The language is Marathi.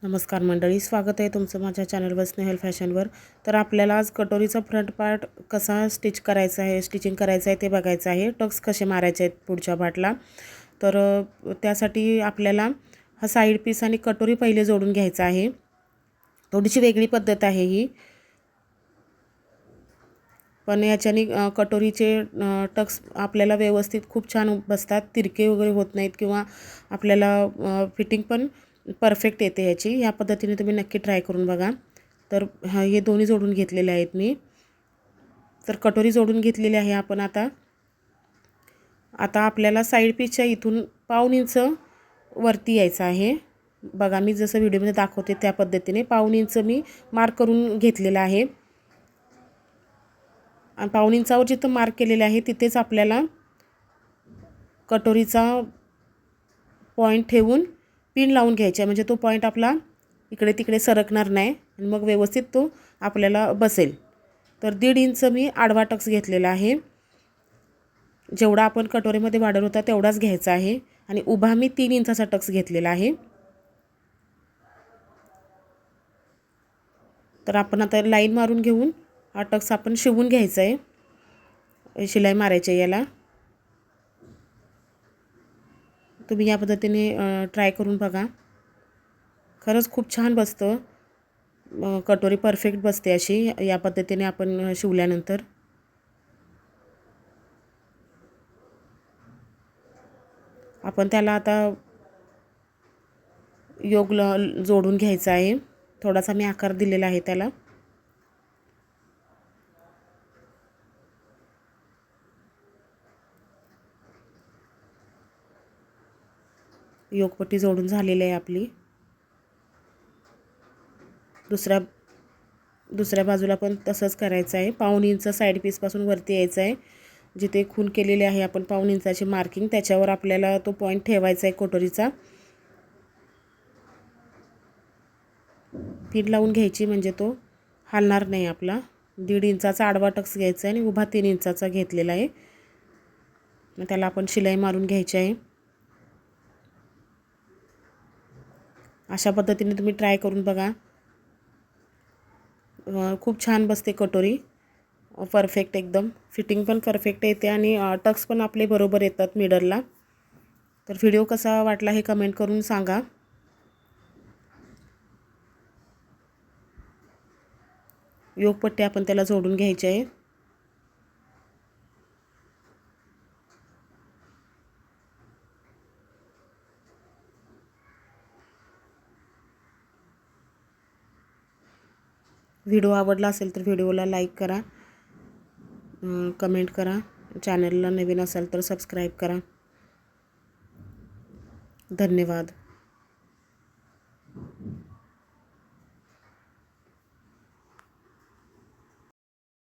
नमस्कार मंडळी, स्वागत आहे तुमचं माझ्या चॅनलवर स्नेहल फॅशनवर। तर आपल्याला आज कटोरीचा फ्रंट पार्ट कसा स्टिच करायचा आहे, स्टिचिंग करायचं आहे ते बघायचं आहे। टक्स कसे मारायचे आहेत पुढच्या पार्टला। तर त्यासाठी आपल्याला हा साइड पीस आणि कटोरी पहिले जोडून घ्यायचा आहे। थोडीशी वेगळी पद्धत आहे ही, पण याच्याने कटोरीचे टक्स आपल्याला व्यवस्थित खूप छान बसतात, तिरके वगैरे होत नाहीत किंवा आपल्याला फिटिंग पण परफेक्ट येते याची। या पद्धतीने तुम्ही नक्की ट्राय करून बघा। तर हे दोन्ही जोडून घेतलेले आहेत मी। तर कटोरी जोडून घेतलेली आहे आपण। आता आपल्याला साइड पीसच्या इथून पाऊण इंच वरती यायचं आहे। बघा, मी जसं व्हिडिओमध्ये दाखवते त्या पद्धतीने पाऊण इंच मी मार्क करून घेतलेला आहे। आणि पाऊण इंचावर जिथं मार्क केलेले आहे तिथेच आपल्याला कटोरीचा पॉईंट ठेवून पिन लावून घ्यायचा, म्हणजे तो पॉईंट आपला इकडे तिकडे सरकणार नाही आणि मग व्यवस्थित तो आपल्याला बसेल। तर 1.5 इंच मी आडवा टक्स घेतलेला आहे। जेवढा आपण कटोरीमध्ये वाढवला होता तेवढाच घ्यायचा आहे आणि उभा मी 3 इंचाचा टक्स घेतलेला आहे। तर आपण आता लाईन मारून घेऊन हा टक्स आपण शिवून घ्यायचा आहे, शिलाई मारायची आहे याला। तुम्ही या पद्धतीने ट्राय करून बघा, खरंच खूप छान बसतं। कटोरी परफेक्ट बसते अशी या पद्धतीने आपण शिवल्यानंतर। आपण त्याला आता योग जोडून घ्यायचा आहे। थोडासा मी आकार दिलेला आहे त्याला। योगपट्टी जोडून झालेली आहे आपली। दुसऱ्या बाजूला पण तसंच करायचं आहे। पाऊण इंच साइड पीसपासून वरती यायचं आहे। जिथे खून केलेली आहे आपण पाऊण इंचाची मार्किंग, त्याच्यावर आपल्याला तो पॉईंट ठेवायचा आहे कटोरीचा। पिन लावून घ्यायची म्हणजे तो हलणार नाही आपला। 1.5 इंचाचा आडवा टक्स घ्यायचा आहे आणि उभा 3 इंचाचा घेतलेला आहे। मग त्याला आपण शिलाई मारून घ्यायची आहे। अशा पद्धतीने तुम्ही ट्राय करून बघा, खूप छान बसते कटोरी, परफेक्ट एकदम। फिटिंग पण परफेक्ट येते आणि टक्स पण आपले बरोबर येतात मिडलला। तर व्हिडिओ कसा वाटला हे कमेंट करून सांगा। योगपट्टी आपण त्याला जोडून घ्यायची आहे। व्हिडिओ आवडला असेल तर व्हिडिओला लाईक करा, कमेंट करा। चॅनलला नवीन असाल तर सबस्क्राईब करा। धन्यवाद।